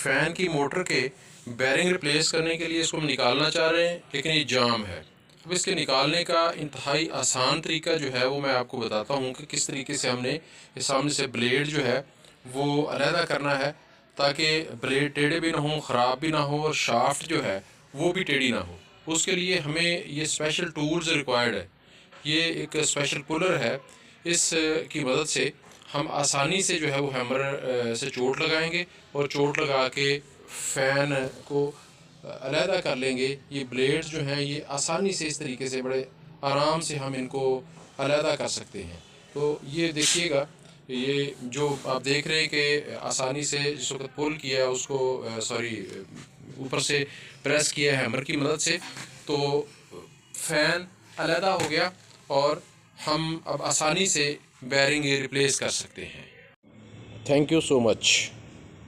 Fan की motor के bearing replace करने के लिए इसको हम निकालना चाह रहे हैं, लेकिन ये जाम है। अब इसके निकालने का इंतहाई आसान तरीका जो है वो मैं आपको बताता हूँ कि किस तरीके से हमने इस सामने से ब्लेड जो है वो अलहदा करना है, ताकि ब्लेड टेढ़े भी ना हो, ख़राब भी ना हो, और शाफ्ट जो है वो भी टेढ़ी ना हो। उसके लिए हमें ये स्पेशल टूल्स रिक्वायर्ड है। ये एक स्पेशल पुलर है, इस की मदद से हम आसानी से जो है वो हैमर से चोट लगाएंगे और चोट लगा के फ़ैन को अलहदा कर लेंगे। ये ब्लेड्स जो हैं ये आसानी से इस तरीके से बड़े आराम से हम इनको अलहदा कर सकते हैं। तो ये देखिएगा, ये जो आप देख रहे हैं कि आसानी से जिस वक्त पुल किया उसको ऊपर से प्रेस किया है हैमर की मदद से, तो फ़ैन अलहदा हो गया और हम अब आसानी से बेरिंग रिप्लेस कर सकते हैं। Thank you so much.